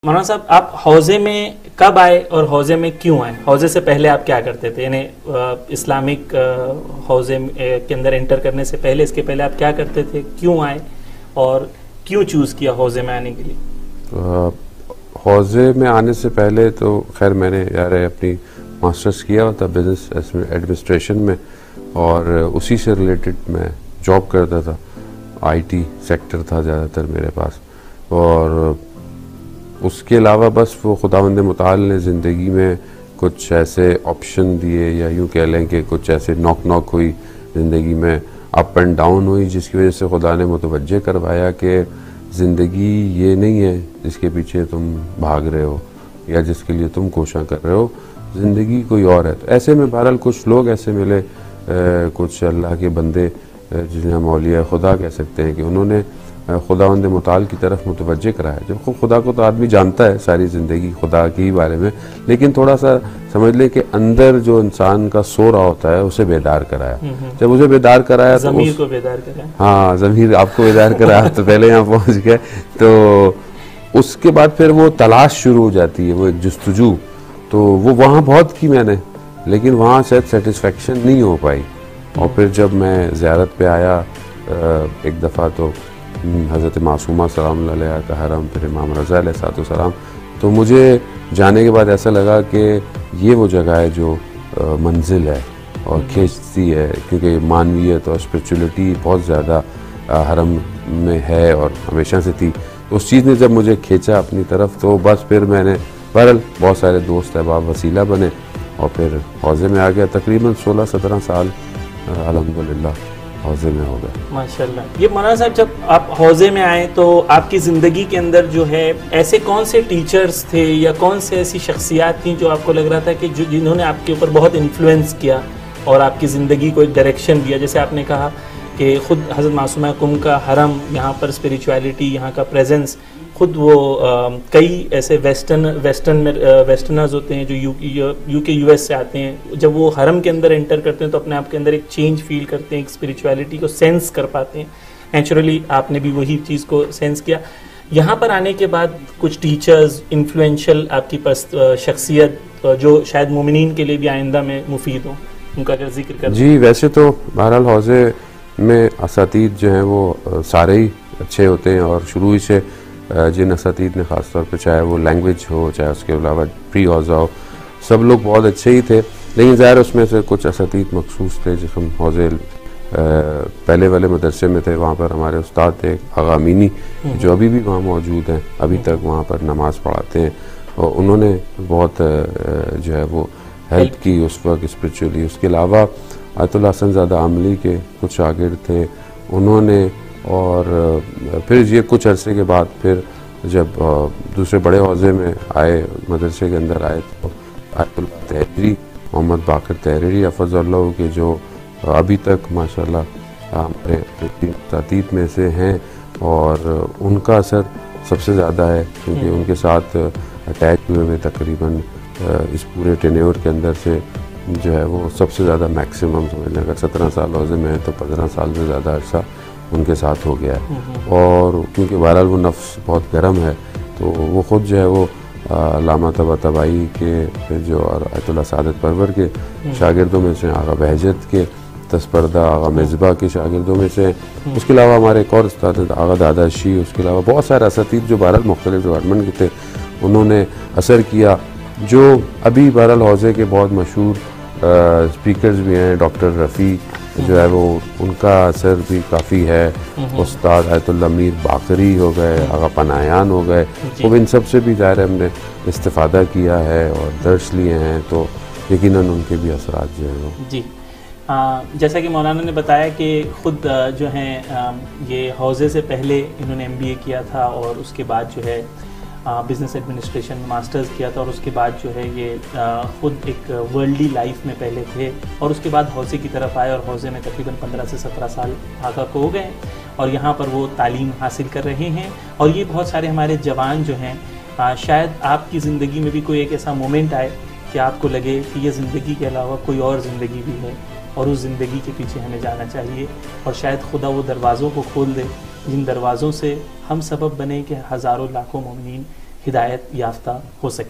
مولانا صاحب، آپ حوزے میں کب آئے اور حوزے میں کیوں آئے؟ حوزے سے پہلے آپ کیا کرتے تھے؟ یعنی اسلامک حوزے کے اندر انٹر کرنے سے پہلے، اس کے پہلے آپ کیا کرتے تھے، کیوں آئے اور کیوں چوز کیا حوزے میں آنے کے لیے؟ حوزے میں آنے سے پہلے تو خیر میں نے اپنی ماسٹرز کیا ہوا تھا بزنس ایڈمنسٹریشن میں، اور اسی سے ریلیٹڈ میں جاب کرتا تھا. آئی ٹی سیکٹر تھا زیادہ تر میرے پاس، اور اس کے علاوہ بس وہ خداوند متعال نے زندگی میں کچھ ایسے آپشن دیے، یا یوں کہہ لیں کہ کچھ ایسے نوک ہوئی زندگی میں، اپ اینڈ ڈاؤن ہوئی، جس کی وجہ سے خدا نے متوجہ کروایا کہ زندگی یہ نہیں ہے جس کے پیچھے تم بھاگ رہے ہو یا جس کے لیے تم کوشاں کر رہے ہو، زندگی کوئی اور ہے. تو ایسے میں بہرحال کچھ لوگ ایسے ملے، کچھ اللہ کے بندے جنہیں ہم اولیاء خدا کہہ سکتے ہیں، کہ انہوں نے خداوند متعال کی طرف متوجہ کرایا. جب خدا کو تو آدمی جانتا ہے ساری زندگی خدا کی بارے میں، لیکن تھوڑا سا سمجھ لیں کہ اندر جو انسان کا سو رہا ہوتا ہے اسے بیدار کرایا. جب اسے بیدار کرایا تو ضمیر کو بیدار کرایا. ہاں، ضمیر آپ کو بیدار کرایا تو پہلے یہاں پہنچ گئے. تو اس کے بعد پھر وہ تلاش شروع ہو جاتی ہے، وہ ایک جستجو. تو وہ وہاں بہت کی میں نے، لیکن وہاں شاید سیٹسفیکشن نہیں ہو پائی. اور پھر جب میں زیارت پہ آیا ایک دفعہ، تو حضرت معصومہ سلام اللہ علیہ کا حرم، پھر امام رضا علیہ السلام، تو مجھے جانے کے بعد ایسا لگا کہ یہ وہ جگہ ہے جو منزل ہے اور کھینچتی ہے، کیونکہ معنویت اور اسپرچولیٹی بہت زیادہ حرم میں ہے اور ہمیشہ سے تھی. اس چیز نے جب مجھے کھینچا اپنی طرف، تو بس پھر میں نے بہرحال بہت سارے دوست احباب وسیلہ بنے، اور پھر حوزے میں آ گیا. تقریباً 16-17 سال الحمدللہ حوزے میں ہو گئے. ماشاءاللہ. یہ مولانا صاحب، جب آپ حوزے میں آئے تو آپ کی زندگی کے اندر جو ہے ایسے کون سے ٹیچرز تھے یا کون سے ایسی شخصیات تھیں جو آپ کو لگ رہا تھا کہ جنہوں نے آپ کے اوپر بہت انفلوئنس کیا اور آپ کی زندگی کو ایک ڈائریکشن دیا؟ جیسے آپ نے کہا کہ خود حضرت معصومہ کم کا حرم، یہاں پر اسپریچویلٹی، یہاں کا پریزنس، خود وہ کئی ایسے ویسٹرنرز ہوتے ہیں جو یو کے یو ایس سے آتے ہیں، جب وہ حرم کے اندر انٹر کرتے ہیں تو اپنے آپ کے اندر ایک چینج فیل کرتے ہیں، ایک اسپریچویلٹی کو سینس کر پاتے ہیں. نیچرلی آپ نے بھی وہی چیز کو سینس کیا. یہاں پر آنے کے بعد کچھ ٹیچرز انفلوئنشل آپ کی شخصیت جو شاید مومنین کے لیے بھی آئندہ میں مفید ہوں، ان کا اگر ذکر کریں. جی، ویسے تو بہرحال حوزے میں اساتید جو ہیں وہ سارے ہی اچھے ہوتے ہیں، اور شروع ہی سے جن اساتید نے خاص طور پہ، چاہے وہ لینگویج ہو، چاہے اس کے علاوہ پری حوزہ ہو، سب لوگ بہت اچھے ہی تھے. لیکن ظاہر اس میں سے کچھ اساتید مخصوص تھے. جس ہم حوزے پہلے والے مدرسے میں تھے، وہاں پر ہمارے استاد تھے آغا امینی، جو ابھی بھی وہاں موجود ہیں، ابھی تک وہاں پر نماز پڑھاتے ہیں، اور انہوں نے بہت جو ہے وہ ہیلپ کی اس وقت اسپریچولی. اس کے علاوہ آیت اللہ حسن زادہ عاملی کے کچھ شاگرد تھے، انہوں نے، اور پھر یہ کچھ عرصے کے بعد پھر جب دوسرے بڑے حوزے میں آئے، مدرسے کے اندر آئے، تو آیت اللہ تحریری، محمد باقر تحریری حفظ اللہ، کے جو ابھی تک ماشاءاللہ ہمارے اساتید میں سے ہیں، اور ان کا اثر سب سے زیادہ ہے، کیونکہ ان کے ساتھ اٹیچ ہوئے تقریباً اس پورے ٹینیور کے اندر سے جو ہے وہ سب سے زیادہ میکسیمم سمجھ لیں، اگر 17 سال حوزے میں ہے تو 15 سال سے زیادہ عرصہ ان کے ساتھ ہو گیا ہے. اور کیونکہ بہرحال وہ نفس بہت گرم ہے، تو وہ خود جو ہے وہ علامہ طباطبائی کے جو آیت اللہ سعادت پرور کے شاگردوں میں سے، آغا بہجت کے دستپردہ، آغا مصباح کے شاگردوں میں سے. اس کے علاوہ ہمارے ایک اور استاد آغا داداشی، اس کے علاوہ بہت سارے اساتید جو بہرحال مختلف ڈپارٹمنٹ کے تھے، انہوں نے اثر کیا. جو ابھی بہرحال حوزے کے بہت مشہور اسپیکرز بھی ہیں، ڈاکٹر رفیع جو ہے وہ، ان کا اثر بھی کافی ہے. استاد آیت اللہ میر باقری ہو گئے، آغا پناہیان ہو گئے. وہ ان سب سے بھی ظاہر ہم نے استفادہ کیا ہے اور درس لیے ہیں، تو یقیناً ان کے بھی اثرات جو ہیں وہ. جی، جیسا کہ مولانا نے بتایا کہ خود جو ہیں یہ حوزے سے پہلے انہوں نے MBA کیا تھا، اور اس کے بعد جو ہے بزنس ایڈمنسٹریشن میں ماسٹرز کیا تھا، اور اس کے بعد جو ہے یہ خود ایک ورلڈلی لائف میں پہلے تھے، اور اس کے بعد حوزے کی طرف آئے، اور حوزے میں تقریباً 15 سے 17 سال آگا کو ہو گئے، اور یہاں پر وہ تعلیم حاصل کر رہے ہیں. اور یہ بہت سارے ہمارے جوان جو ہیں، شاید آپ کی زندگی میں بھی کوئی ایک ایسا مومنٹ آئے کہ آپ کو لگے کہ یہ زندگی کے علاوہ کوئی اور زندگی بھی ہے، اور اس زندگی کے پیچھے ہمیں جانا چاہیے، اور شاید خدا وہ دروازوں کو کھول دے جن دروازوں سے ہم سبب بنے کہ ہزاروں لاکھوں مومنین ہدایت یافتہ ہو سکیں.